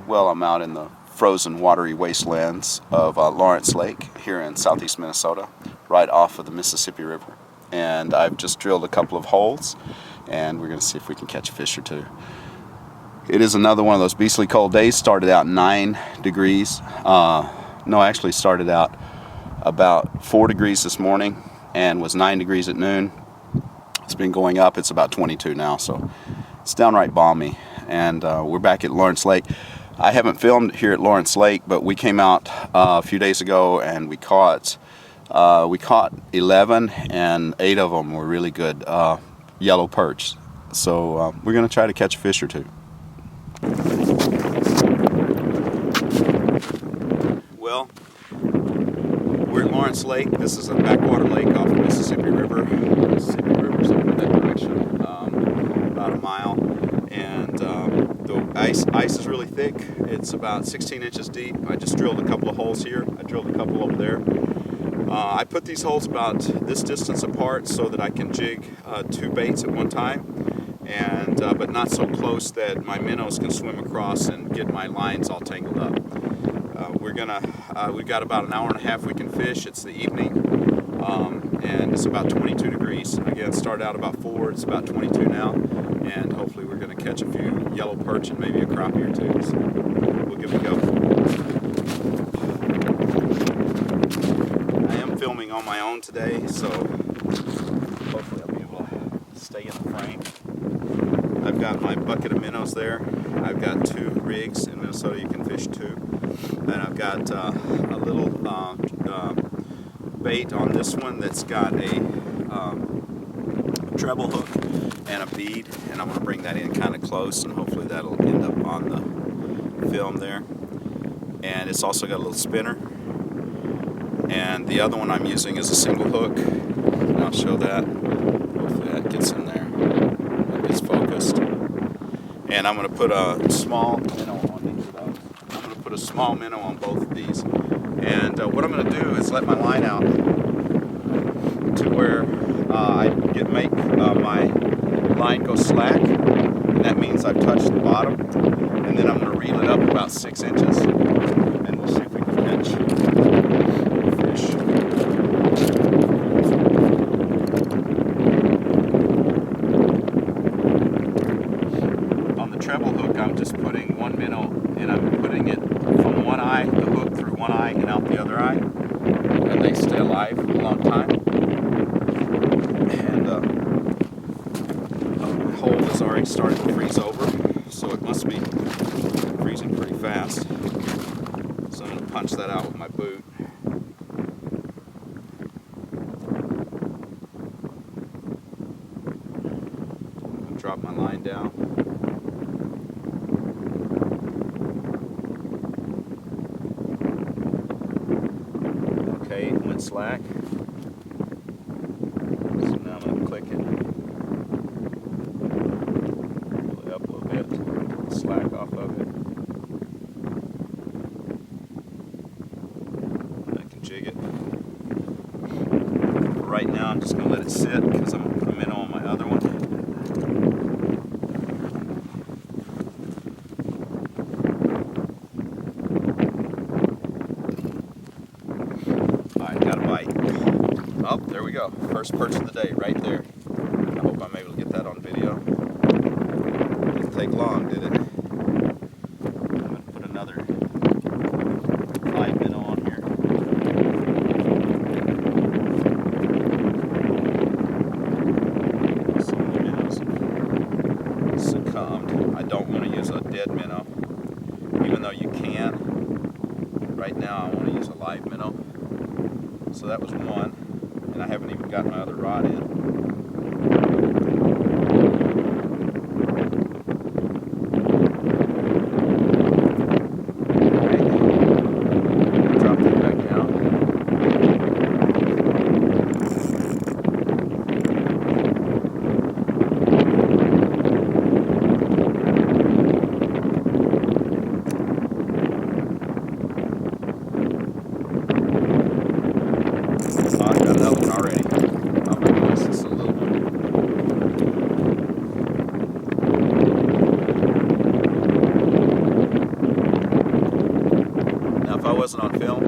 Well, I'm out in the frozen watery wastelands of Lawrence Lake here in southeast Minnesota, right off of the Mississippi River. And I've just drilled a couple of holes, and we're going to see if we can catch a fish or two. It is another one of those beastly cold days. Started out 9 degrees. No, actually started out about 4 degrees this morning and was 9 degrees at noon. It's been going up. It's about 22 now, so it's downright balmy. And we're back at Lawrence Lake. I haven't filmed here at Lawrence Lake, but we came out a few days ago and we caught 11, and 8 of them were really good yellow perch. So we're going to try to catch a fish or two. Well, we're at Lawrence Lake. This is a backwater lake off the Mississippi River. The Mississippi River's over that direction, about a mile. And the ice is really thick. It's about 16 inches deep. I just drilled a couple of holes here. I drilled a couple over there. I put these holes about this distance apart so that I can jig 2 baits at one time, and but not so close that my minnows can swim across and get my lines all tangled up. We've got about an hour and a half we can fish. It's the evening, and it's about 22 degrees. Again, started out about 4, it's about 22 now, and hopefully we're going to catch a few yellow perch and maybe a crappie or 2. So we'll give it a go. I am filming on my own today, so hopefully I'll be able to stay in the frame. I've got my bucket of minnows there. I've got 2 rigs. In Minnesota you can fish 2. And I've got a little bait on this one that's got a treble hook and a bead, and I'm going to bring that in kind of close, and hopefully that'll end up on the film there. And it's also got a little spinner, and the other one I'm using is a single hook, and I'll show that. Hopefully that gets in there and gets focused. And I'm going to put a small minnow on each of those. I'm going to put a small minnow on both of these, and what I'm going to do is let my line out to where I make my line go slack, and that means I've touched the bottom, and then I'm going to reel it up about 6 inches, and we'll see if we can catch a fish. On the treble hook, I'm just putting 1 minnow, and I'm putting it from one eye, the hook through one eye and out the other eye, and they stay alive for a long time. And the hole is already starting to freeze over, so it must be freezing pretty fast. So I'm going to punch that out with my boot. I'm going to drop my line down. Okay, it went slack. So now I'm going to click it. Pull it up a little bit. Slack off of it. I can jig it. For right now, I'm just going to let it sit because I'm going to put a minnow on my other one. Alright, got a bite. Oh, there we go. First perch of the day right there. I hope I'm able to get that on video. Didn't take long, did it? I'm going to put another live minnow on here. Some of the minnows succumbed. I don't want to use a dead minnow, even though you can. Right now I want to use a live minnow. So that was 1, and I haven't even got my other rod in. Drop that back down. Oh, I got another one already. Oh my goodness, this is a little one. on film,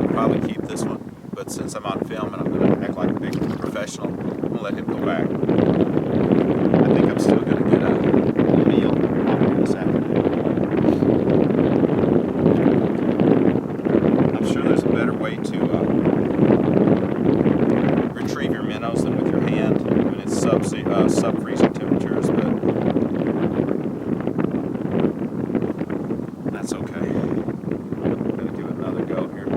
I'll probably keep this one. But since I'm on film and I'm going to act like a big professional, I'm going to let him go back. I think I'm still going to get a meal this afternoon. I'm sure there's a better way to retrieve your minnows than with your hand when it's sub-freezing temperatures, but that's okay. I'm going to give it another go here.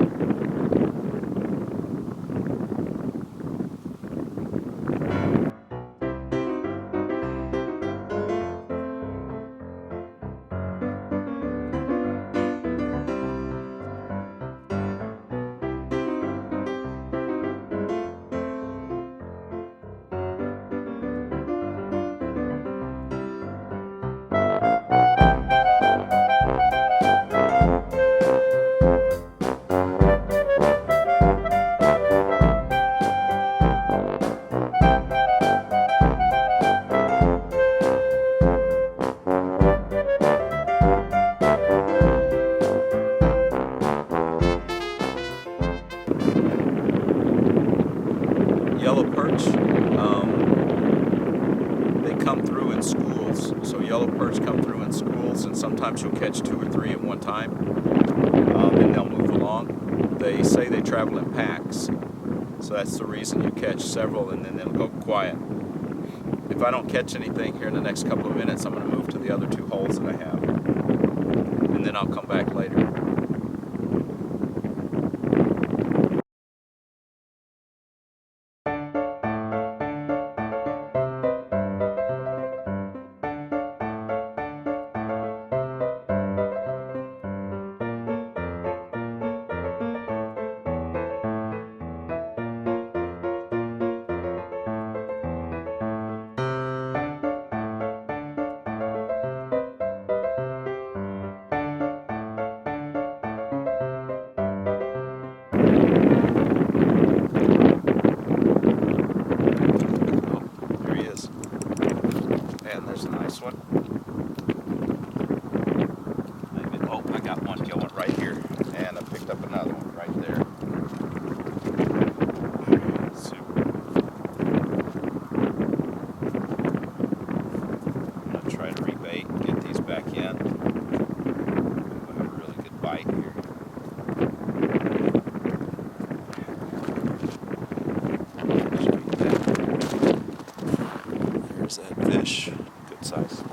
Yellow perch, they come through in schools. So yellow perch come through in schools, and sometimes you'll catch 2 or 3 at one time, and they'll move along. They say they travel in packs, so that's the reason you catch several and then they'll go quiet. If I don't catch anything here in the next couple of minutes, I'm going to move to the other 2 holes that I have, and then I'll come back later. And there's a nice one. Maybe, oh, I got one going right here, and I picked up another one right there. Super. I'm going to try to rebait and get these back in. I have a really good bite here. There's that fish. Good size.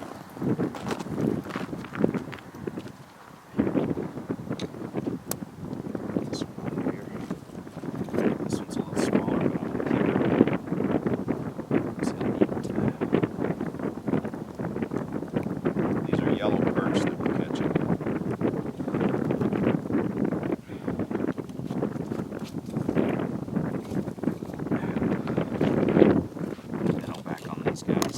This one right here. This one's a little smaller, but I'm going to keep it. These are yellow perch that we're catching. Minnow back on these guys.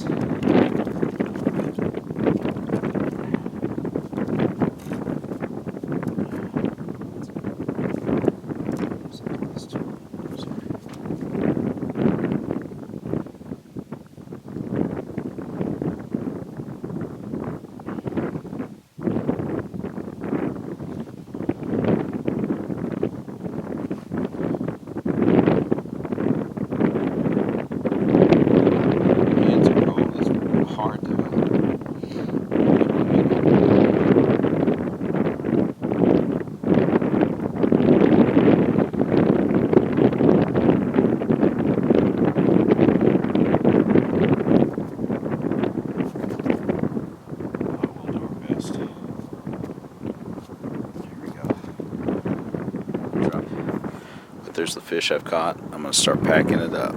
There's the fish I've caught. I'm going to start packing it up.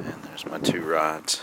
And there's my 2 rods.